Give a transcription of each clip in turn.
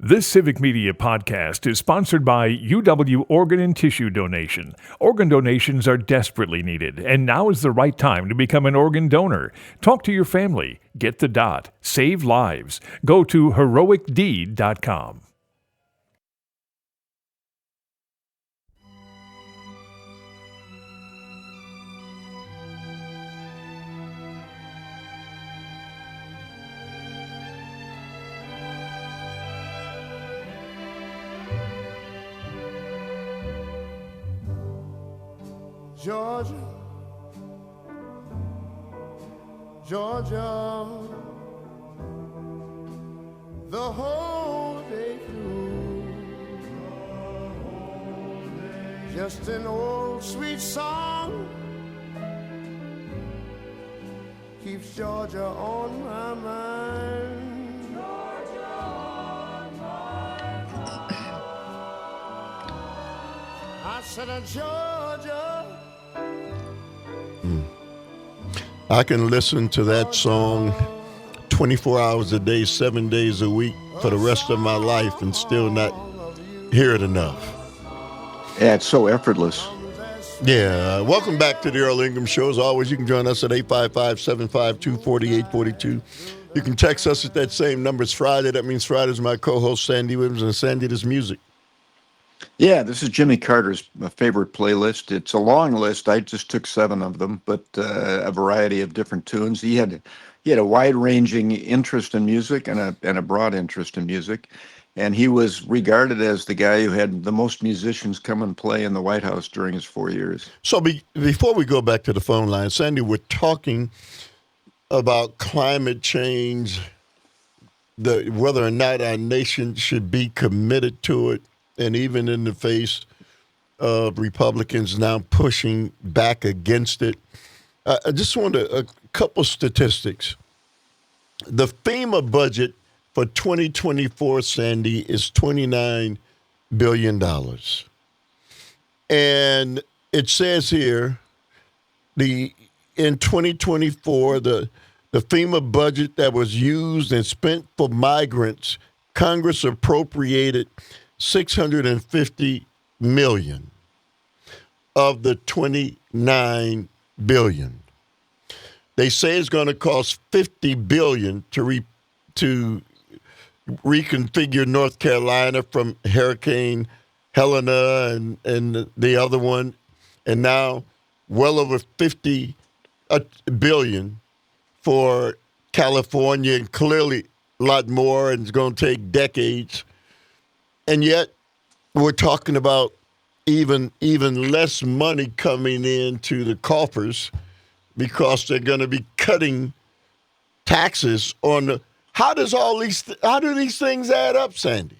This Civic Media podcast is sponsored by UW Organ and Tissue Donation. Organ donations are desperately needed, and now is the right time to become an organ donor. Talk to your family. Get the dot. Save lives. Go to heroicdeed.com. Georgia, Georgia, the whole day through, just an old sweet song keeps Georgia on my mind. Georgia on my mind. I said, Georgia. I can listen to that song 24 hours a day, 7 days a week for the rest of my life and still not hear it enough. Yeah, it's so effortless. Yeah. Welcome back to the Earl Ingham Show. As always, you can join us at 855-752-4842. You can text us at that same number. It's Friday. That means Friday's my co-host, Sandy Williams. And Sandy, this music. Yeah, this is Jimmy Carter's favorite playlist. It's a long list. I just took 7 of them, but a variety of different tunes. He had a wide-ranging interest in music and a broad interest in music, and he was regarded as the guy who had the most musicians come and play in the White House during his 4 years. So before we go back to the phone line, Sandy, we're talking about climate change, whether or not our nation should be committed to it. And even in the face of Republicans now pushing back against it. I just want a couple statistics. The FEMA budget for 2024, Sandy, is $29 billion. And it says here, in 2024, the FEMA budget that was used and spent for migrants, Congress appropriated $650 million of the $29 billion. They say it's going to cost $50 billion to reconfigure North Carolina from Hurricane Helena and the other one, and now well over $50 billion for California, and clearly a lot more, and it's going to take decades. And yet, we're talking about even less money coming into the coffers because they're going to be cutting taxes on how do these things add up, Sandy?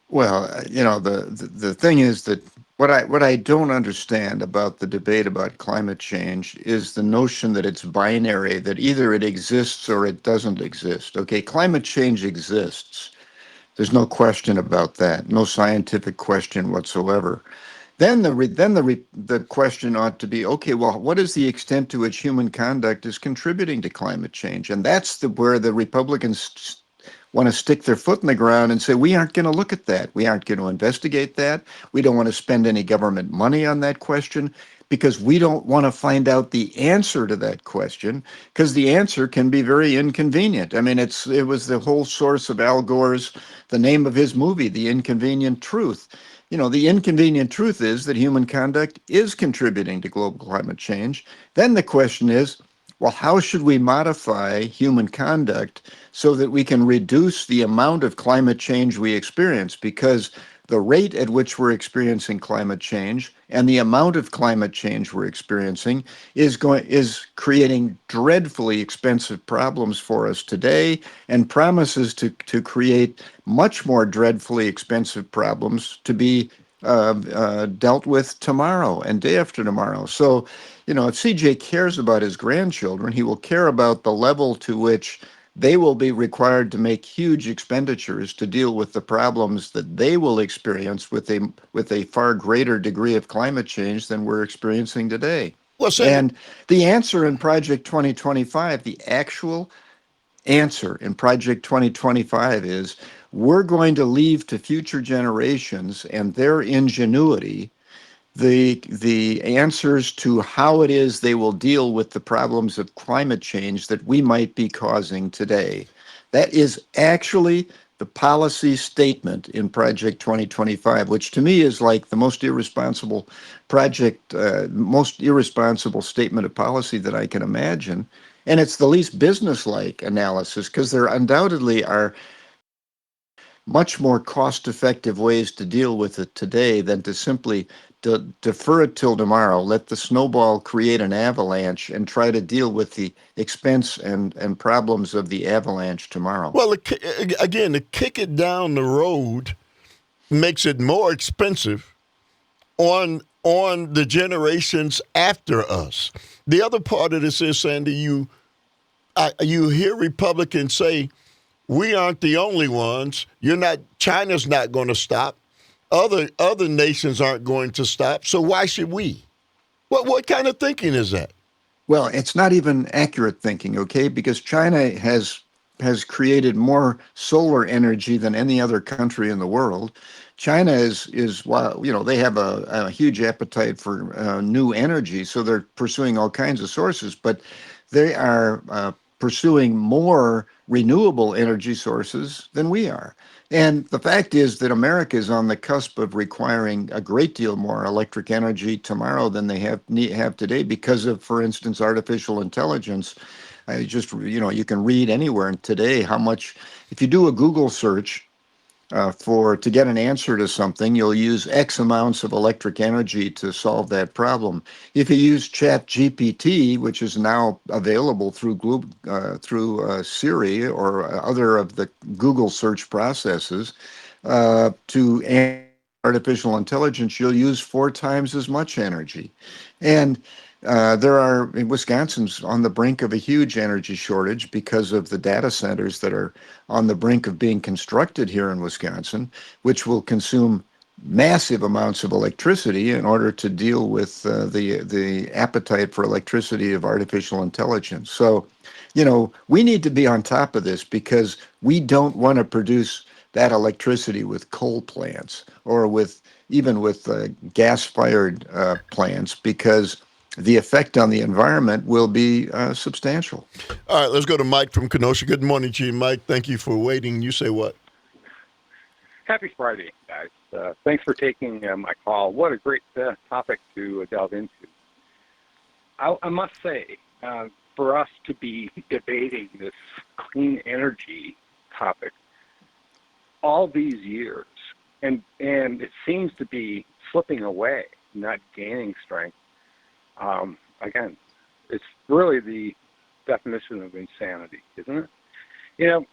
Well, the thing is that what I don't understand about the debate about climate change is the notion that it's binary, that either it exists or it doesn't exist. Okay, climate change exists. There's no question about that. No scientific question whatsoever. Then the question ought to be, okay, well, what is the extent to which human conduct is contributing to climate change? And that's where the Republicans want to stick their foot in the ground and say, we aren't going to look at that. We aren't going to investigate that. We don't want to spend any government money on that question, because we don't want to find out the answer to that question, because the answer can be very inconvenient. I mean, it was the whole source of Al Gore's, the name of his movie, The Inconvenient Truth. The inconvenient truth is that human conduct is contributing to global climate change. Then the question is, well, how should we modify human conduct so that we can reduce the amount of climate change we experience? Because the rate at which we're experiencing climate change and the amount of climate change we're experiencing is creating dreadfully expensive problems for us today, and promises to create much more dreadfully expensive problems to be dealt with tomorrow and day after tomorrow. So, if CJ cares about his grandchildren, he will care about the level to which they will be required to make huge expenditures to deal with the problems that they will experience with a far greater degree of climate change than we're experiencing today. And the answer in Project 2025, the actual answer in Project 2025 is we're going to leave to future generations and their ingenuity the answers to how it is they will deal with the problems of climate change that we might be causing today. That is actually the policy statement in Project 2025, which to me is like the most irresponsible most irresponsible statement of policy that I can imagine. And it's the least businesslike analysis because there undoubtedly are much more cost-effective ways to deal with it today than to simply defer it till tomorrow, let the snowball create an avalanche, and try to deal with the expense and problems of the avalanche tomorrow. Well, again, to kick it down the road makes it more expensive on the generations after us. The other part of this is, Sandy, you hear Republicans say, we aren't the only ones. China's not going to stop. Other nations aren't going to stop. So why should we? What kind of thinking is that? Well, it's not even accurate thinking, okay? Because China has created more solar energy than any other country in the world. China is well, they have a huge appetite for new energy, so they're pursuing all kinds of sources, but they are pursuing more renewable energy sources than we are. And the fact is that America is on the cusp of requiring a great deal more electric energy tomorrow than they have today because of, for instance, artificial intelligence. You can read anywhere today how much, if you do a Google search to get an answer to something, you'll use X amounts of electric energy to solve that problem. If you use Chat GPT, which is now available through Siri or other of the Google search processes, to answer artificial intelligence, you'll use 4 times as much energy. And Wisconsin's on the brink of a huge energy shortage because of the data centers that are on the brink of being constructed here in Wisconsin, which will consume massive amounts of electricity in order to deal with the appetite for electricity of artificial intelligence. So, we need to be on top of this because we don't want to produce that electricity with coal plants or even with gas-fired plants, because the effect on the environment will be substantial. All right, let's go to Mike from Kenosha. Good morning to you, Mike. Thank you for waiting. You say what? Happy Friday, guys. Thanks for taking my call. What a great topic to delve into. I must say, for us to be debating this clean energy topic all these years, and it seems to be slipping away, not gaining strength. Again, it's really the definition of insanity, isn't it?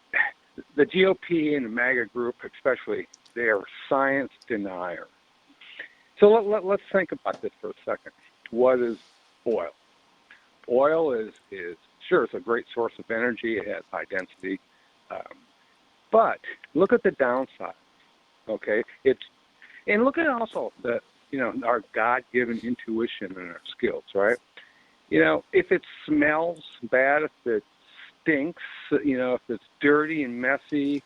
The GOP and the MAGA group, especially, they are science deniers. So let's think about this for a second. What is oil? Oil is sure, it's a great source of energy. It has high density. But look at the downside, okay? And look at also our God-given intuition and our skills, right? If it smells bad, if it stinks, if it's dirty and messy,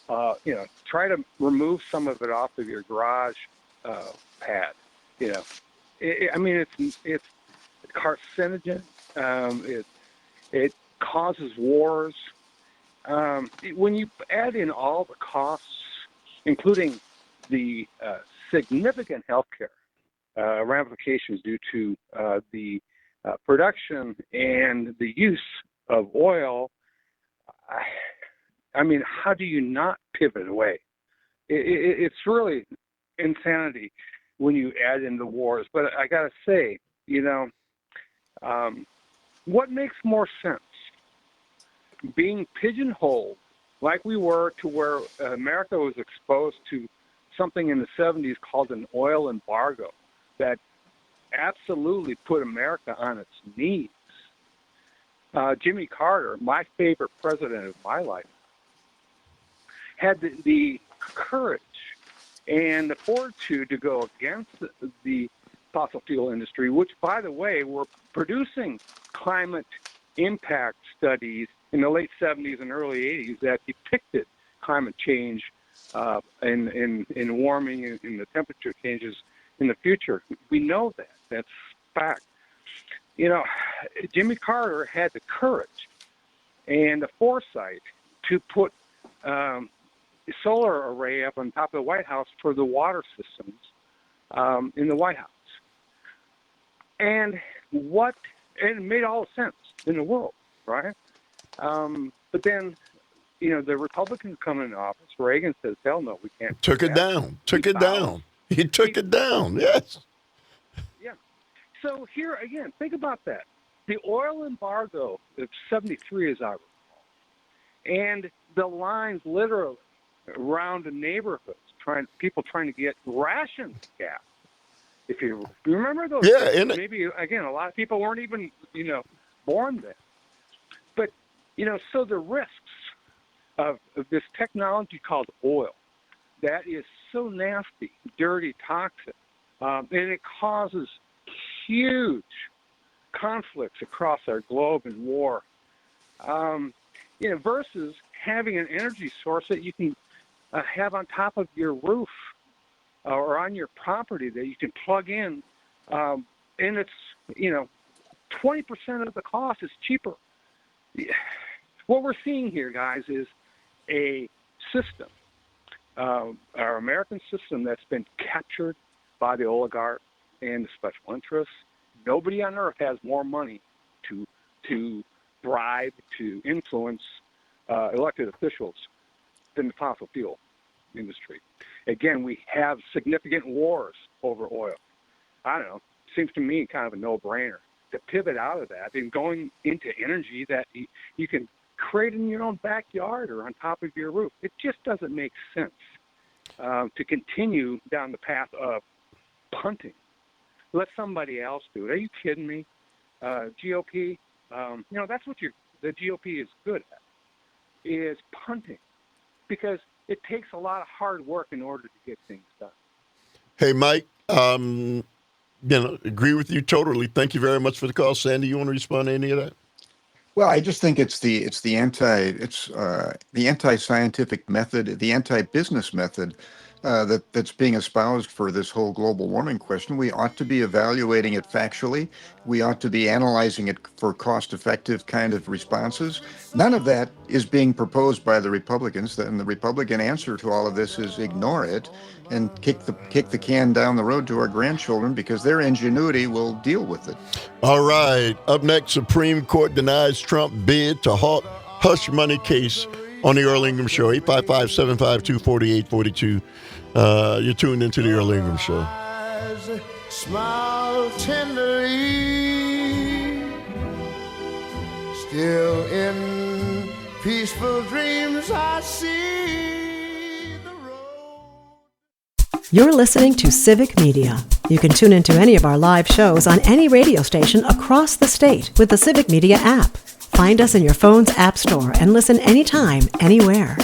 try to remove some of it off of your garage pad. It's carcinogen. It causes wars. When you add in all the costs, including the significant healthcare ramifications due to the production and the use of oil, how do you not pivot away? It's really insanity when you add in the wars. But I got to say, what makes more sense? Being pigeonholed like we were to where America was exposed to something in the 70s called an oil embargo that absolutely put America on its knees. Jimmy Carter, my favorite president of my life, had the courage and the fortitude to go against the fossil fuel industry, which, by the way, were producing climate impact studies in the late 70s and early 80s that depicted climate change in warming and in the temperature changes in the future. We know that. That's fact. Jimmy Carter had the courage and the foresight to put a solar array up on top of the White House for the water systems in the White House. And it made all the sense in the world, right? But then, the Republicans come in office. Reagan says, hell no, we can't. Took it down. Took it down. He took it down, yes. Yeah. So here, again, think about that. The oil embargo of 73, as I recall, and the lines literally around the neighborhoods, people trying to get rations of gas. If you remember those, maybe again, a lot of people weren't even born then. But so the risks of this technology called oil, that is so nasty, dirty, toxic, and it causes huge conflicts across our globe and war. Versus having an energy source that you can have on top of your roof or on your property that you can plug in, and it's 20% of the cost is cheaper. What we're seeing here, guys, is a system, our American system, that's been captured by the oligarchs and the special interests. Nobody on earth has more money to bribe, to influence elected officials than the fossil fuel industry. Again, we have significant wars over oil. I don't know. Seems to me kind of a no-brainer to pivot out of that and going into energy that you can create in your own backyard or on top of your roof. It just doesn't make sense to continue down the path of punting. Let somebody else do it. Are you kidding me? GOP, that's what the GOP is good at, is punting, because it takes a lot of hard work in order to get things done. Hey, Mike, agree with you totally. Thank you very much for the call. Sandy, you want to respond to any of that? Well, I just think it's the anti-scientific method, the anti-business method that's being espoused for this whole global warming question. We ought to be evaluating it factually. We ought to be analyzing it for cost-effective kind of responses. None of that is being proposed by the Republicans, and the Republican answer to all of this is ignore it and kick the can down the road to our grandchildren, because their ingenuity will deal with it. All right. Up next, Supreme Court denies Trump bid to halt hush money case on the Earl Ingram Show. 855-752-4842. You're tuned into the Earl Ingram Show. Smile tenderly, still in peaceful dreams I see the road. You're listening to Civic Media. You can tune into any of our live shows on any radio station across the state with the Civic Media app. Find us in your phone's app store and listen anytime, anywhere.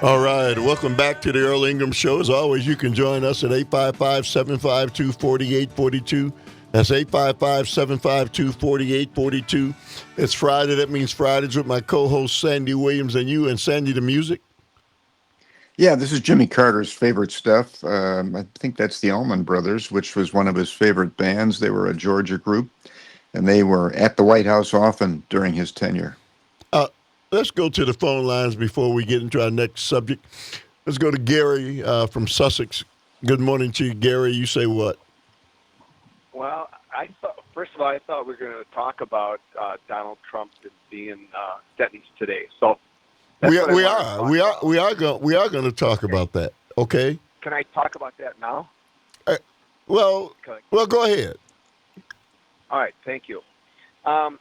All right, welcome back to the Earl Ingram Show. As always, you can join us at 855-752-4842. That's 855-752-4842. It's Friday. That means Fridays with my co-host Sandy Williams and you. And Sandy, the music? Yeah, this is Jimmy Carter's favorite stuff. I think that's the Allman Brothers, which was one of his favorite bands. They were a Georgia group, and they were at the White House often during his tenure. Uh, let's go to the phone lines before we get into our next subject. Let's go to Gary from Sussex. Good morning to you, Gary. You say what? Well, I thought, first of all, I thought we were going to talk about Donald Trump being sentenced today. So that's what I wanted to talk about. We are going to talk about that. Okay. Can I talk about that now? Well, go ahead. All right, thank you. I'm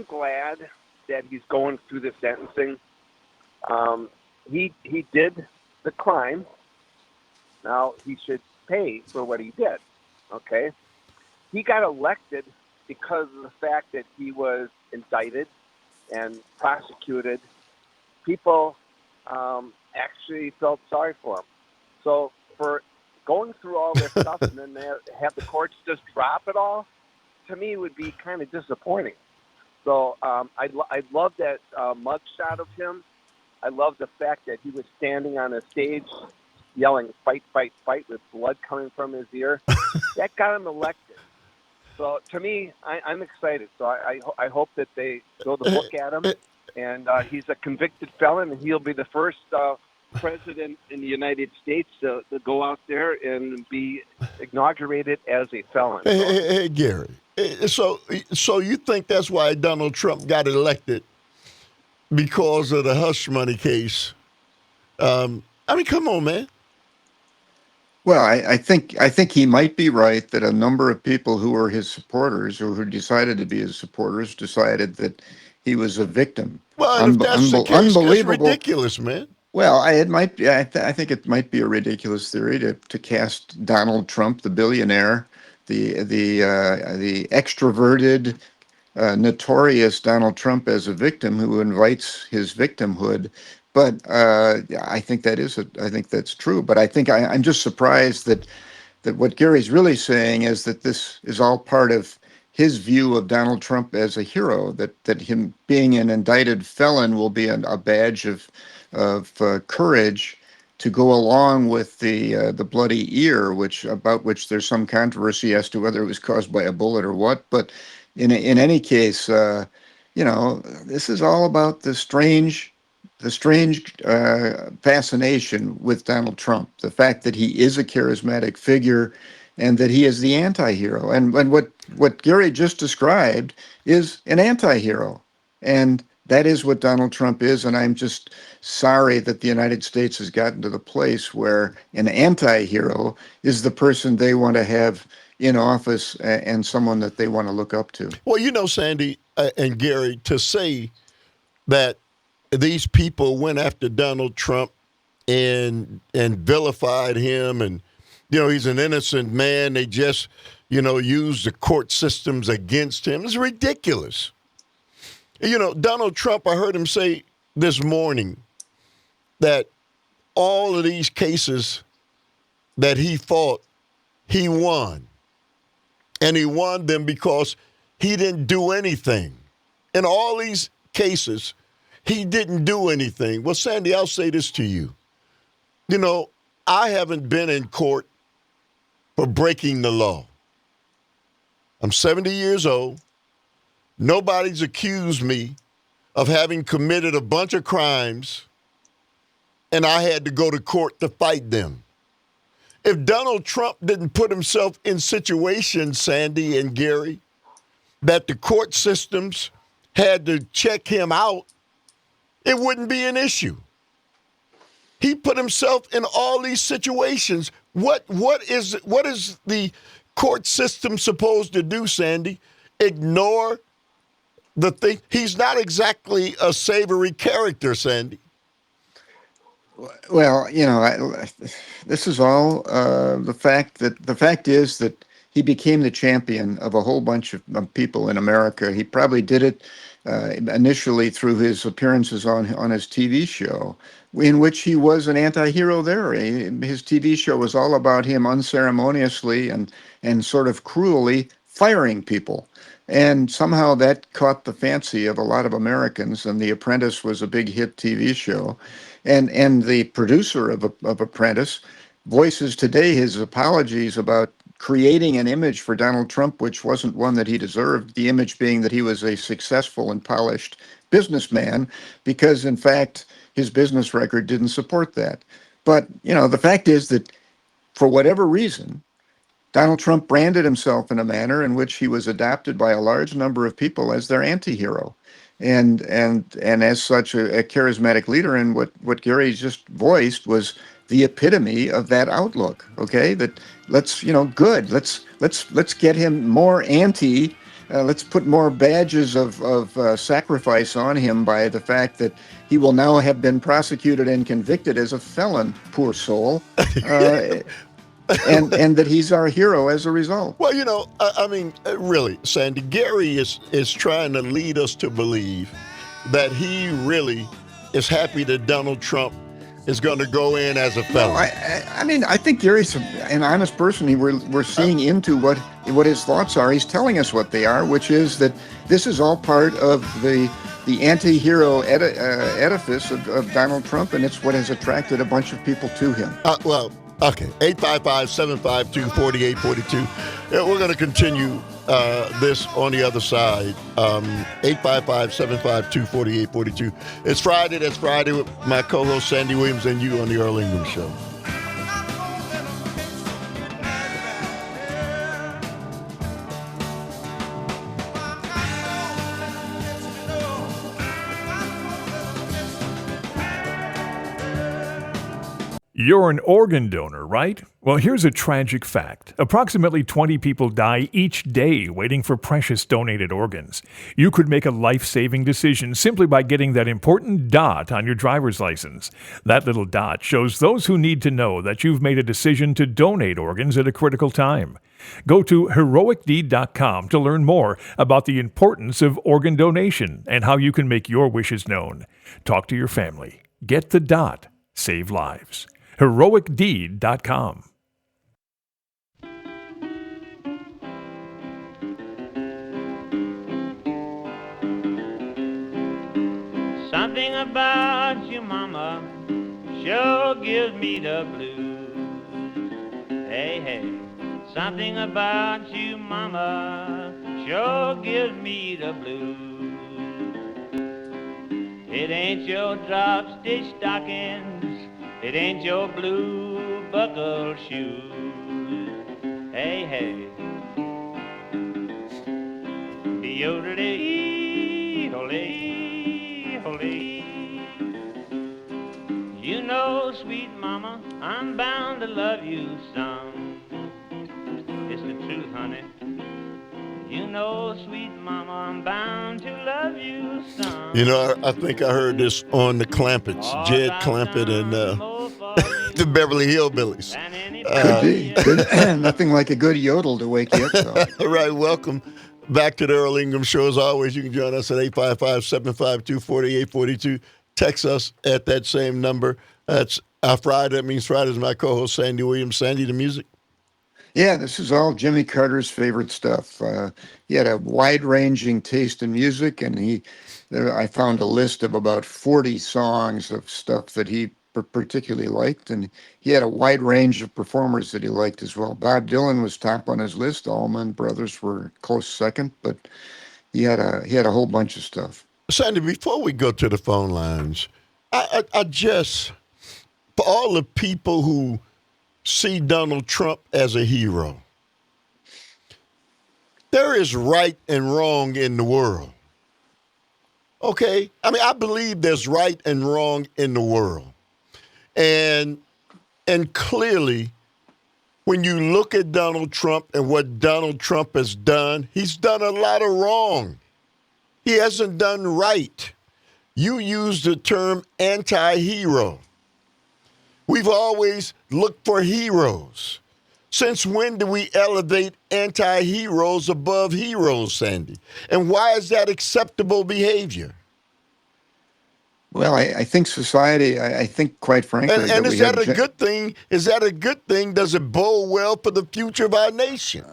glad that he's going through the sentencing. He did the crime. Now he should pay for what he did. Okay, he got elected because of the fact that he was indicted and prosecuted. People actually felt sorry for him. So for going through all this stuff and then have the courts just drop it all, to me would be kind of disappointing. So I love that mugshot of him. I love the fact that he was standing on a stage yelling, "Fight, fight, fight," with blood coming from his ear. That got him elected. So to me, I'm excited. So I hope that they throw the book at him. And he's a convicted felon, and he'll be the first president in the United States to go out there and be inaugurated as a felon. Hey, Gary. So you think that's why Donald Trump got elected because of the hush money case? I mean, come on, man. Well, I think he might be right that a number of people who were his supporters or who decided to be his supporters decided that he was a victim. Well, and if that's the case, that's ridiculous, man. Well, it might be. I think it might be a ridiculous theory to cast Donald Trump, the billionaire, the extroverted, notorious Donald Trump, as a victim who invites his victimhood. But I think that's true. But I think I'm just surprised that what Gary's really saying is that this is all part of his view of Donald Trump as a hero. That him being an indicted felon will be a badge of courage to go along with the bloody ear, about which there's some controversy as to whether it was caused by a bullet or what. But in any case, this is all about the strange fascination with Donald Trump, the fact that he is a charismatic figure and that he is the anti-hero. And what Gary just described is an anti-hero. And that is what Donald Trump is. And I'm just sorry that the United States has gotten to the place where an anti-hero is the person they want to have in office and someone that they want to look up to. Well, Sandy and Gary, to say that these people went after Donald Trump and vilified him, and he's an innocent man. They just used the court systems against him. It's ridiculous. Donald Trump, I heard him say this morning that all of these cases that he fought, he won. And he won them because he didn't do anything. In all these cases, he didn't do anything. Well, Sandy, I'll say this to you. I haven't been in court for breaking the law. I'm 70 years old. Nobody's accused me of having committed a bunch of crimes, and I had to go to court to fight them. If Donald Trump didn't put himself in situations, Sandy and Gary, that the court systems had to check him out, it wouldn't be an issue. He put himself in all these situations. What is the court system supposed to do, Sandy? Ignore the thing? He's not exactly a savory character, Sandy. Well, this is all the fact is that he became the champion of a whole bunch of people in America. He probably did it initially through his appearances on his TV show, in which he was an anti-hero there. His TV show was all about him unceremoniously and sort of cruelly firing people. And somehow that caught the fancy of a lot of Americans, and The Apprentice was a big hit TV show. And the producer of Apprentice voices today his apologies about creating an image for Donald Trump, which wasn't one that he deserved, the image being that he was a successful and polished businessman, because in fact, his business record didn't support that. But, the fact is that for whatever reason, Donald Trump branded himself in a manner in which he was adopted by a large number of people as their anti-hero. And as such a charismatic leader. And what Gary just voiced was the epitome of that outlook. Okay, that let's get him more anti. Let's put more badges of sacrifice on him by the fact that he will now have been prosecuted and convicted as a felon. Poor soul. And that he's our hero as a result. Well, I mean, really, Sandy, Gary is trying to lead us to believe that he really is happy that Donald Trump is going to go in as a felon. No, I think Gary's an honest person. We're seeing into what his thoughts are. He's telling us what they are, which is that this is all part of the anti-hero edifice of Donald Trump, and it's what has attracted a bunch of people to him. Okay, 855-752-4842. We're going to continue this on the other side. 855-752-4842. It's Friday. That's Friday with my co-host Sandy Williams and you on the Earl Ingram Show. You're an organ donor, right? Well, here's a tragic fact. Approximately 20 people die each day waiting for precious donated organs. You could make a life-saving decision simply by getting that important dot on your driver's license. That little dot shows those who need to know that you've made a decision to donate organs at a critical time. Go to heroicdeed.com to learn more about the importance of organ donation and how you can make your wishes known. Talk to your family. Get the dot. Save lives. heroicdeed.com. Something about you, mama, sure gives me the blues. Hey, hey, something about you, mama, sure gives me the blues. It ain't your drop-stitch stockings, it ain't your blue buckle shoes. Hey, hey. Be-o-de-dee, holy, holy. You know, sweet mama, I'm bound to love you some. It's the truth, honey. You know, sweet mama, I'm bound to love you some. I think I heard this on the Clampetts, Jed Clampett and the Beverly Hillbillies. Could be. Nothing like a good yodel to wake you up, though. All right, welcome back to the Earl Ingram Show. As always, you can join us at 855-752-4842. Text us at that same number. That's our Friday. That means Friday is my co-host, Sandy Williams. Sandy, the music. Yeah, this is all Jimmy Carter's favorite stuff. He had a wide-ranging taste in music, and I found a list of about 40 songs of stuff that he particularly liked, and he had a wide range of performers that he liked as well. Bob Dylan was top on his list. Allman Brothers were close second, but he had a whole bunch of stuff. Sandy, before we go to the phone lines, I just, for all the people who see Donald Trump as a hero, there is right and wrong in the world. Okay? I mean, I believe there's right and wrong in the world. And clearly, when you look at Donald Trump and what Donald Trump has done, he's done a lot of wrong. He hasn't done right. You use the term anti-hero. We've always looked for heroes. Since when do we elevate anti-heroes above heroes, Sandy? And why is that acceptable behavior? Well, I think society, I think, quite frankly... And is that a good thing? Is that a good thing? Does it bode well for the future of our nation?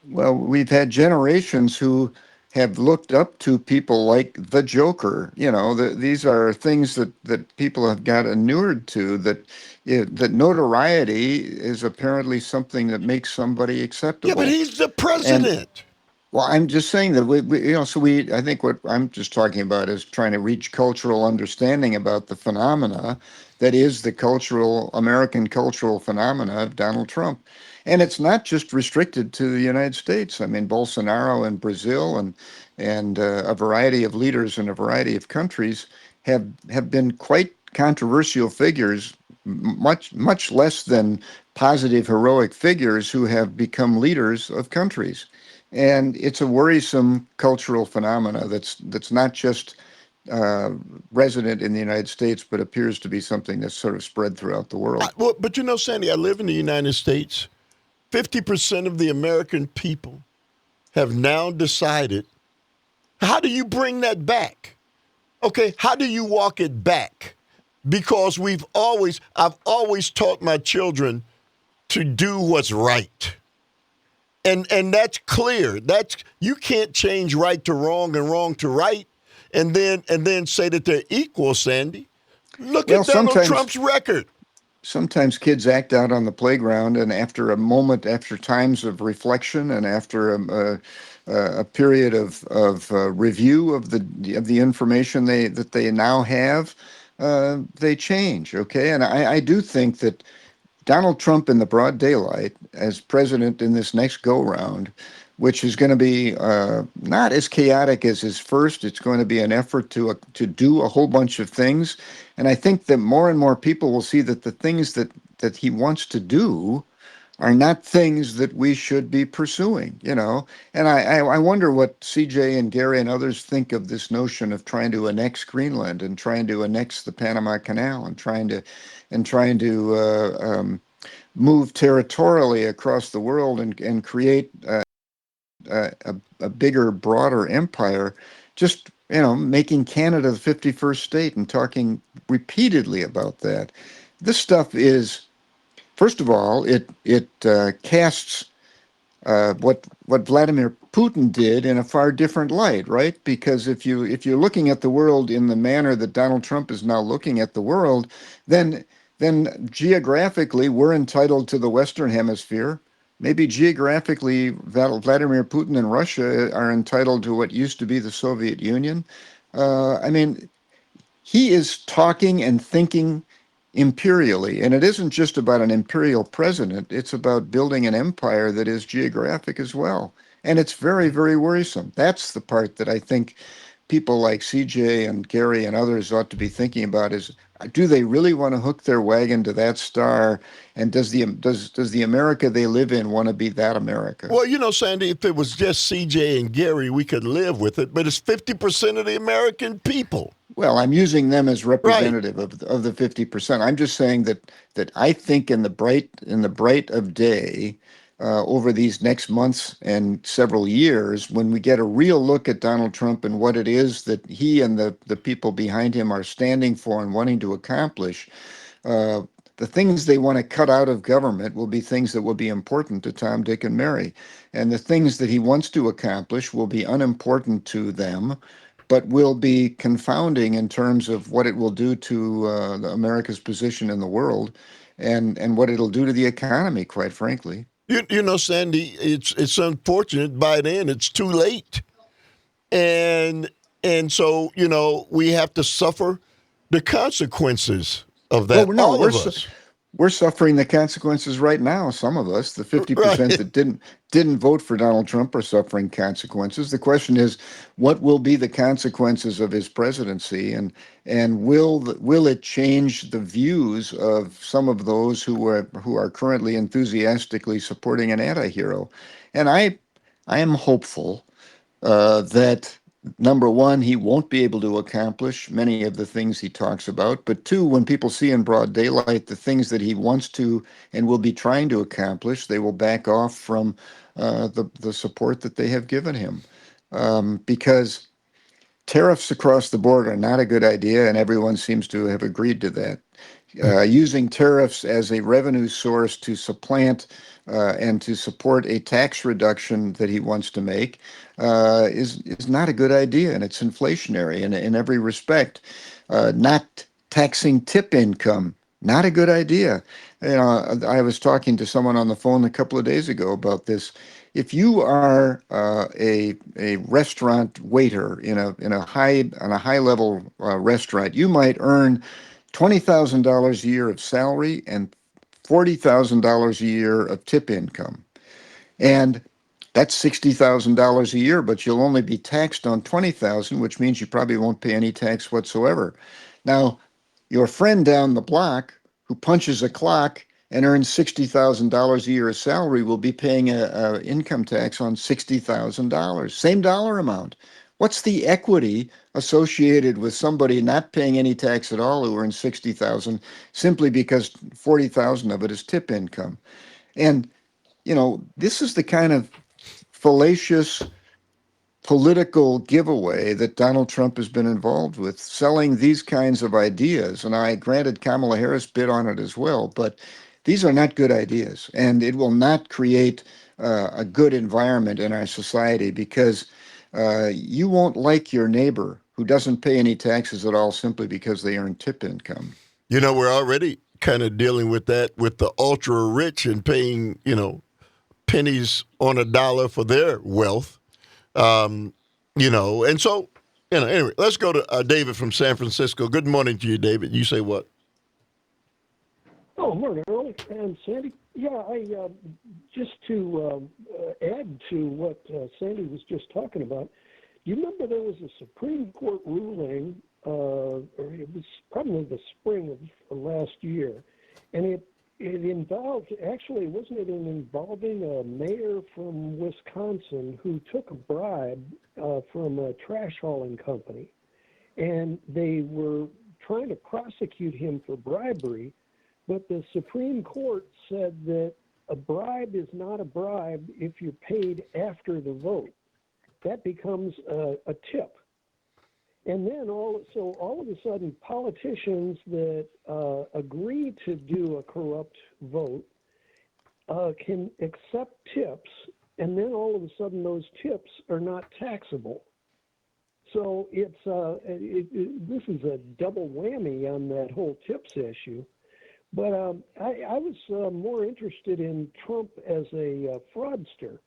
Well, we've had generations who have looked up to people like the Joker. These are things that people have got inured to. That notoriety is apparently something that makes somebody Yeah, but acceptable. he's the And president. well, I'm just saying that I think what I'm just talking about is trying to reach cultural understanding about the phenomena that is the American cultural phenomena of Donald Trump. And it's not just restricted to the United States. I mean, Bolsonaro in Brazil and a variety of leaders in a variety of countries have been quite controversial figures, much less than positive heroic figures who have become leaders of countries. And it's a worrisome cultural phenomena that's not just uh, resident in the United States, but appears to be something that's sort of spread throughout the world. But Sandy, I live in the United States. 50% of the American people have now decided. How do you bring that back? Okay, how do you walk it back? Because I've always taught my children to do what's right. And that's clear. That's you can't change right to wrong and wrong to right and then say that they're equal, Sandy. Look Well, at Donald sometimes Trump's record. sometimes kids act out on the playground, and after times of reflection, and after a period of review of the information they now have, they change. Okay, and I do think that Donald Trump in the broad daylight as president in this next go round, which is going to be not as chaotic as his first. It's going to be an effort to do a whole bunch of things, and I think that more and more people will see that the things that he wants to do are not things that we should be pursuing, And I wonder what CJ and Gary and others think of this notion of trying to annex Greenland and trying to annex the Panama Canal and trying to move territorially across the world and create a bigger, broader empire. Just making Canada the 51st state and talking repeatedly about that. This stuff is, first of all, it casts what Vladimir Putin did in a far different light, right? Because if you're looking at the world in the manner that Donald Trump is now looking at the world, then then geographically we're entitled to the Western Hemisphere. Maybe geographically, Vladimir Putin and Russia are entitled to what used to be the Soviet Union. I mean, he is talking and thinking imperially. And it isn't just about an imperial president, it's about building an empire that is geographic as well. And it's very, very worrisome. That's the part that I think people like CJ and Gary and others ought to be thinking about is, do they really want to hook their wagon to that star? And does the America they live in want to be that America? Well, Sandy, if it was just CJ and Gary, we could live with it, but it's 50% of the American people. Well, I'm using them as Right. representative of the 50%. I'm just saying that I think in the bright of day, over these next months and several years, when we get a real look at Donald Trump and what it is that he and the people behind him are standing for and wanting to accomplish, uh, the things they want to cut out of government will be things that will be important to Tom, Dick, and Mary. And the things that he wants to accomplish will be unimportant to them, but will be confounding in terms of what it will do to America's position in the world and what it'll do to the economy, quite frankly. Sandy, it's unfortunate by then it's too late. And so, we have to suffer the consequences of Well, that, no, all of us. we're suffering the consequences right now. Some of us, the 50% Right. that didn't vote for Donald Trump, are suffering consequences. The question is, what will be the consequences of his presidency, and will it change the views of some of those who are currently enthusiastically supporting an anti-hero? And I am hopeful that number one, he won't be able to accomplish many of the things he talks about. But two, when people see in broad daylight the things that he wants to and will be trying to accomplish, they will back off from the support that they have given him. Because tariffs across the board are not a good idea, and everyone seems to have agreed to that. using tariffs as a revenue source to supplant and to support a tax reduction that he wants to make is not a good idea, and it's inflationary in every respect. Not taxing tip income, not a good idea. I was talking to someone on the phone a couple of days ago about this. If you are a restaurant waiter in a high level restaurant, you might earn $20,000 a year of salary and $40,000 a year of tip income. And that's $60,000 a year, but you'll only be taxed on 20,000, which means you probably won't pay any tax whatsoever. Now, your friend down the block who punches a clock and earns $60,000 a year of salary will be paying a income tax on $60,000, same dollar amount. What's the equity associated with somebody not paying any tax at all who earns 60,000 simply because 40,000 of it is tip income? And this is the kind of fallacious political giveaway that Donald Trump has been involved with, selling these kinds of ideas. And I granted Kamala Harris bid on it as well, but these are not good ideas, and it will not create a good environment in our society because you won't like your neighbor who doesn't pay any taxes at all simply because they earn tip income. We're already kind of dealing with that with the ultra rich and paying, pennies on a dollar for their wealth. And so, anyway, let's go to David from San Francisco. Good morning to you, David. You say what? Oh, morning, Earl and Sandy. Yeah, just to add to what Sandy was just talking about, you remember there was a Supreme Court ruling, or it was probably the spring of last year, and it involved, actually, wasn't it involving a mayor from Wisconsin who took a bribe from a trash hauling company, and they were trying to prosecute him for bribery, but the Supreme Court said that a bribe is not a bribe if you're paid after the vote. That becomes a tip. And then all of a sudden, politicians that agree to do a corrupt vote can accept tips, and then all of a sudden those tips are not taxable. So this is a double whammy on that whole tips issue. But I was more interested in Trump as a fraudster.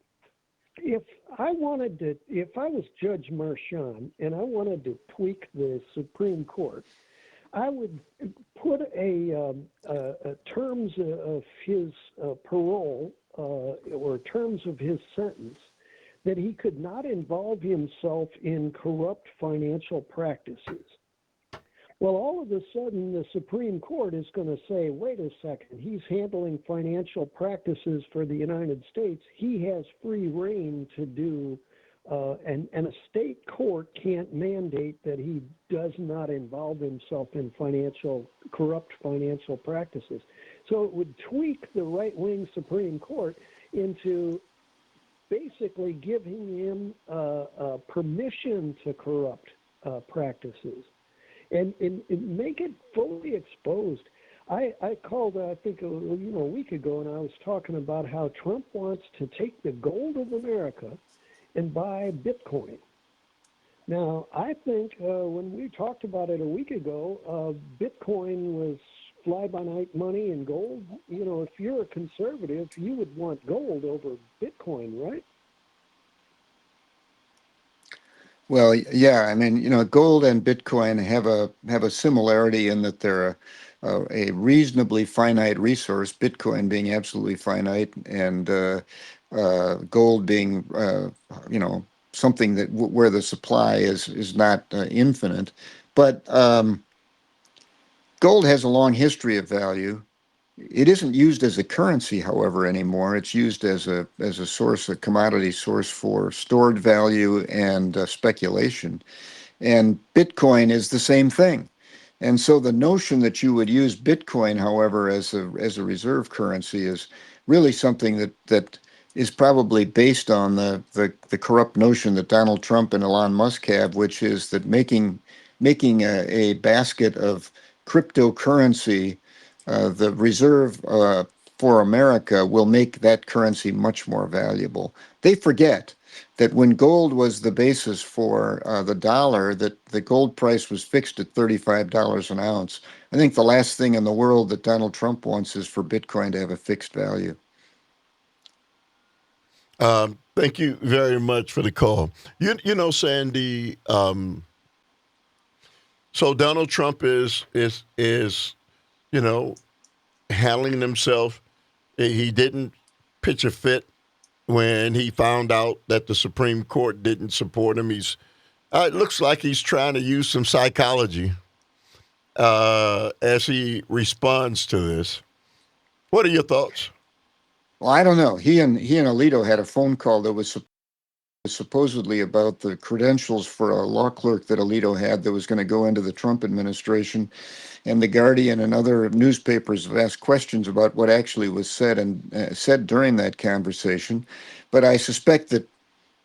If I was Judge Marchand and I wanted to tweak the Supreme Court, I would put a terms of his parole or terms of his sentence that he could not involve himself in corrupt financial practices. Well, all of a sudden, the Supreme Court is going to say, wait a second, he's handling financial practices for the United States. He has free reign to do, and a state court can't mandate that he does not involve himself in corrupt financial practices. So it would tweak the right-wing Supreme Court into basically giving him permission to corrupt practices. And make it fully exposed. I called, I think, a week ago, and I was talking about how Trump wants to take the gold of America and buy Bitcoin. Now, I think when we talked about it a week ago, Bitcoin was fly-by-night money and gold. If you're a conservative, you would want gold over Bitcoin, right? Well, yeah, I mean, gold and Bitcoin have a similarity in that they're a reasonably finite resource. Bitcoin being absolutely finite, and gold being, something that where the supply is not infinite. But gold has a long history of value. It isn't used as a currency, however, anymore. It's used as a source, a commodity source for stored value and speculation. And Bitcoin is the same thing. And so the notion that you would use Bitcoin, however, as a reserve currency is really something that is probably based on the corrupt notion that Donald Trump and Elon Musk have, which is that making a basket of cryptocurrency the reserve for America will make that currency much more valuable. They forget that when gold was the basis for the dollar, that the gold price was fixed at $35 an ounce. I think the last thing in the world that Donald Trump wants is for Bitcoin to have a fixed value. Thank you very much for the call. You know, Sandy. So Donald Trump is you know, handling himself. He didn't pitch a fit when he found out that the Supreme Court didn't support him. It looks like he's trying to use some psychology as he responds to this. What are your thoughts? Well, I don't know. He and Alito had a phone call that was supposedly about the credentials for a law clerk that Alito had that was going to go into the Trump administration. And The Guardian and other newspapers have asked questions about what actually was said and said during that conversation. But I suspect that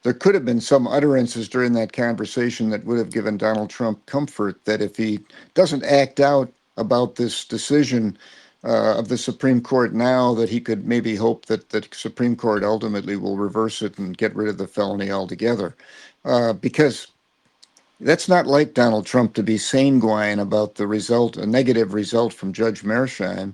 there could have been some utterances during that conversation that would have given Donald Trump comfort that if he doesn't act out about this decision of the Supreme Court now, that he could maybe hope that the Supreme Court ultimately will reverse it and get rid of the felony altogether. Because that's not like Donald Trump to be sanguine about the result, a negative result from Judge Mersheim,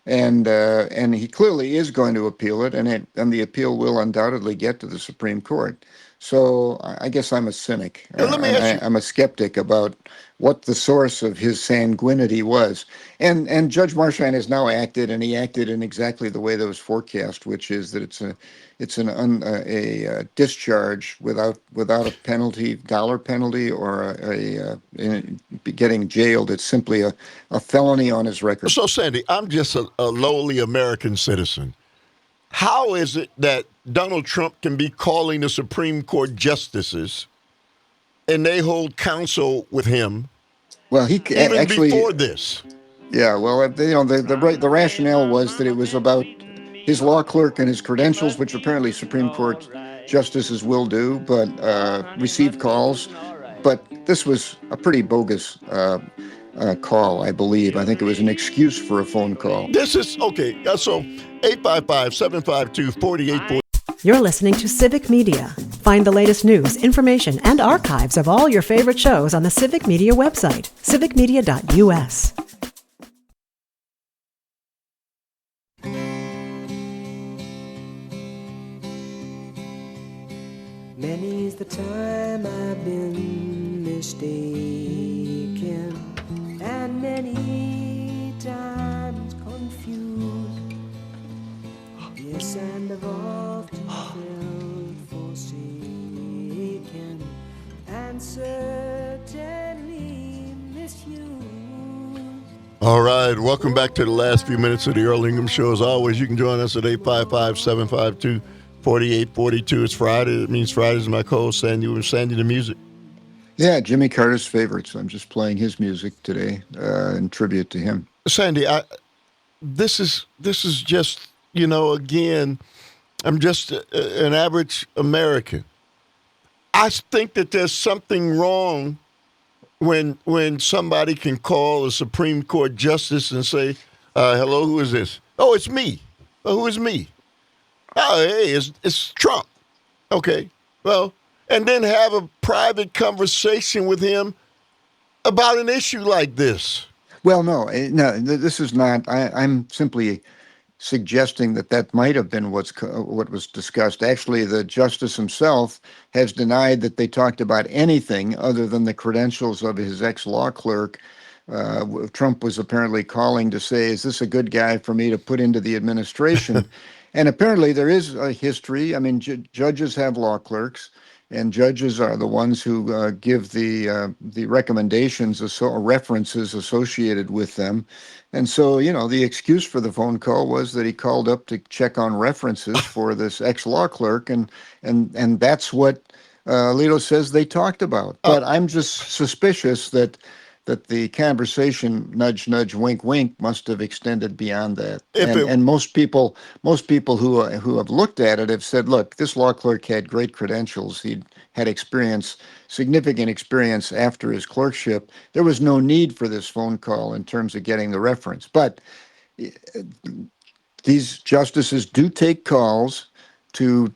and he clearly is going to appeal it, and the appeal will undoubtedly get to the Supreme Court. So I guess I'm a cynic. Now, let me ask you. I'm a skeptic about what the source of his sanguinity was. And Judge Mersheim has now acted, and he acted in exactly the way that was forecast, which is that it's a discharge without a penalty, dollar penalty, or getting jailed. It's simply a felony on his record. So, Sandy, I'm just a lowly American citizen. How is it that Donald Trump can be calling the Supreme Court justices and they hold counsel with him? Well, he even actually before this. Yeah, well, the rationale was that it was about his law clerk and his credentials, which apparently Supreme Court justices will do, but receive calls. But this was a pretty bogus call, I believe. I think it was an excuse for a phone call. This is, okay, so 855-752-4840. You're listening to Civic Media. Find the latest news, information, and archives of all your favorite shows on the Civic Media website, civicmedia.us. Many's the time I've been mistaken, and many times confused. Yes, and I've often felt forsaken, and certainly misused. All right, welcome back to the last few minutes of the Earl Ingham Show. As always, you can join us at 855-752-4842. It's Friday. It means Friday's my co-host, Sandy the music. Yeah, Jimmy Carter's favorite. So I'm just playing his music today in tribute to him. Sandy, this is just, again, I'm just an average American. I think that there's something wrong when somebody can call a Supreme Court justice and say, hello, who is this? Oh, it's me. Oh, who is me? Oh, hey, it's Trump. Okay, well, and then have a private conversation with him about an issue like this. Well, no, this is not. I'm simply suggesting that might have been what was discussed. Actually, the justice himself has denied that they talked about anything other than the credentials of his ex-law clerk. Trump was apparently calling to say, is this a good guy for me to put into the administration? And apparently there is a history. I mean, judges have law clerks, and judges are the ones who give the recommendations, references associated with them. And so, the excuse for the phone call was that he called up to check on references for this ex-law clerk, and that's what Alito says they talked about. But I'm just suspicious that the conversation, nudge, nudge, wink, wink, must have extended beyond that. And most people who have looked at it have said, look, this law clerk had great credentials. He had significant experience after his clerkship. There was no need for this phone call in terms of getting the reference. But these justices do take calls to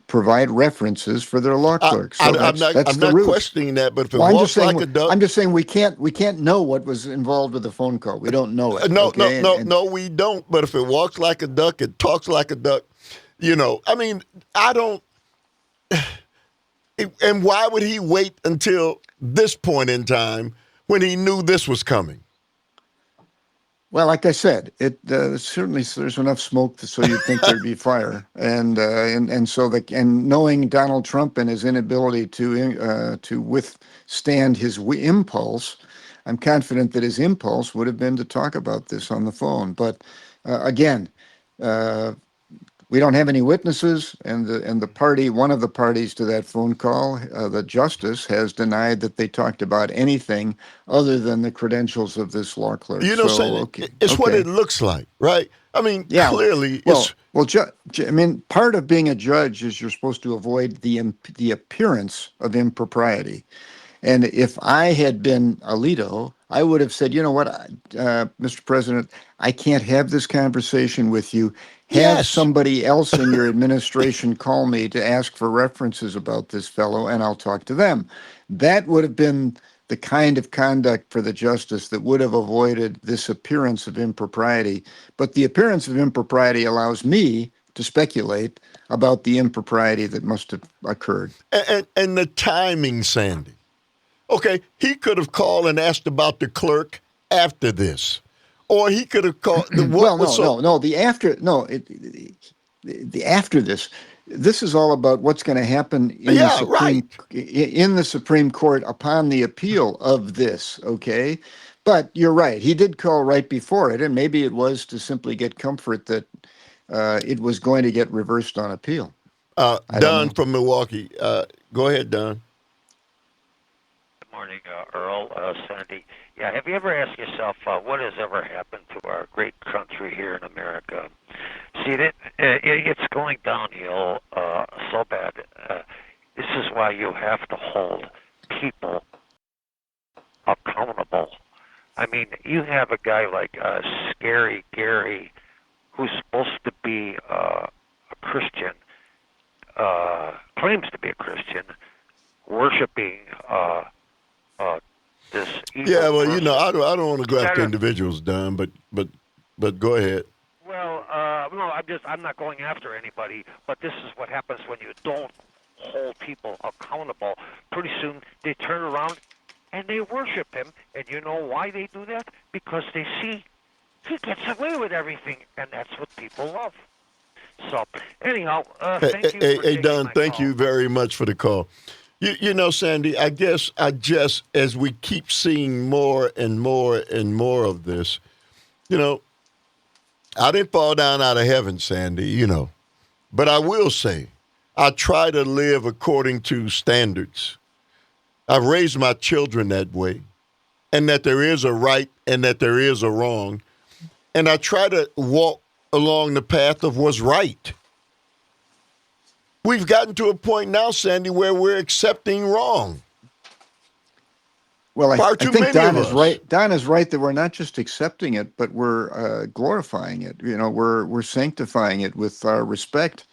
provide references for their law clerks. So that's I'm the not rules. questioning that, but if it Well, walks like a duck, I'm just saying we can't know what was involved with the phone call. We don't know it. no, Okay, no, we don't. But if it walks like a duck, it talks like a duck. I mean, I don't. And why would he wait until this point in time when he knew this was coming? Well, like I said, it certainly there's enough smoke so you'd think there'd be fire, and knowing Donald Trump and his inability to withstand his impulse, I'm confident that his impulse would have been to talk about this on the phone. But again, we don't have any witnesses, and one of the parties to that phone call, the justice, has denied that they talked about anything other than the credentials of this law clerk. So, it's what it looks like, right? I mean, yeah, clearly, I mean, part of being a judge is you're supposed to avoid the appearance of impropriety. And if I had been Alito, I would have said, you know what, Mr. President, I can't have this conversation with you. Have somebody else in your administration call me to ask for references about this fellow, and I'll talk to them. That would have been the kind of conduct for the justice that would have avoided this appearance of impropriety. But the appearance of impropriety allows me to speculate about the impropriety that must have occurred. And the timing, Sandy. Okay, he could have called and asked about the clerk after this, or he could have called. The after this. This is all about what's going to happen in the Supreme Court upon the appeal of this. Okay, but you're right. He did call right before it, and maybe it was to simply get comfort that it was going to get reversed on appeal. Don from Milwaukee. Go ahead, Don. Morning, Earl, Sandy. Yeah, have you ever asked yourself what has ever happened to our great country here in America? See, it's going downhill so bad. This is why you have to hold people accountable. I mean, you have a guy like Scary Gary, who's supposed to be a Christian, claims to be a Christian, worshiping this evil person. I don't want to go after individuals, Don, but go ahead. Well, no, I'm not going after anybody, but this is what happens when you don't hold people accountable. Pretty soon they turn around and they worship him, and you know why they do that? Because they see he gets away with everything, and that's what people love. So, anyhow, thank you. Hey, Don, thank you very much for the call. You know, Sandy, I guess as we keep seeing more and more and more of this, I didn't fall down out of heaven, Sandy, but I will say I try to live according to standards. I've raised my children that way, and that there is a right and that there is a wrong. And I try to walk along the path of what's right. We've gotten to a point now, Sandy, where we're accepting wrong. Well, I think Don is right. Don is right that we're not just accepting it, but we're glorifying it. We're sanctifying it with our respect,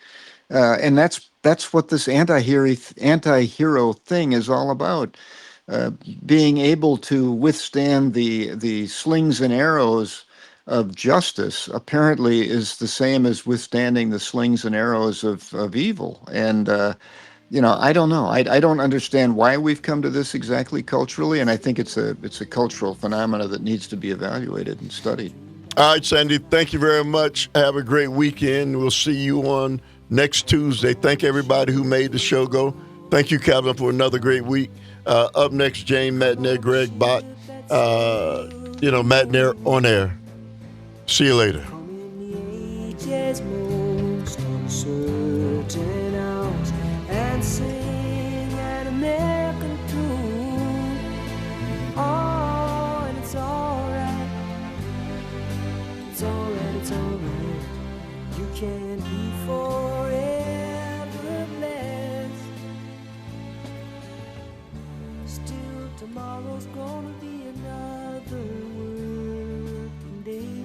and that's what this anti-hero thing is all about. Being able to withstand the slings and arrows of justice apparently is the same as withstanding the slings and arrows of evil. And I don't know. I don't understand why we've come to this exactly culturally, and I think it's a cultural phenomena that needs to be evaluated and studied. All right, Sandy, thank you very much. Have a great weekend. We'll see you on next Tuesday. Thank everybody who made the show go. Thank you, Calvin, for another great week. Up next, Jane Matner, Greg Bott, Matner on air. See you later. And sing an American tune. Oh, and it's alright. It's alright, it's alright. You can be forever blessed. Still, tomorrow's gonna be another working day.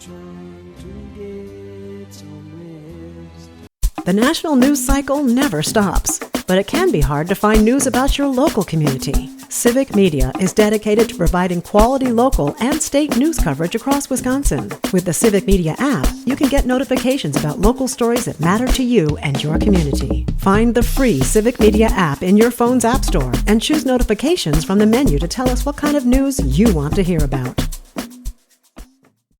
trying to get some rest. The national news cycle never stops, but it can be hard to find news about your local community. Civic Media is dedicated to providing quality local and state news coverage across Wisconsin. With the Civic Media app, you can get notifications about local stories that matter to you and your community. Find the free Civic Media app in your phone's app store and choose notifications from the menu to tell us what kind of news you want to hear about.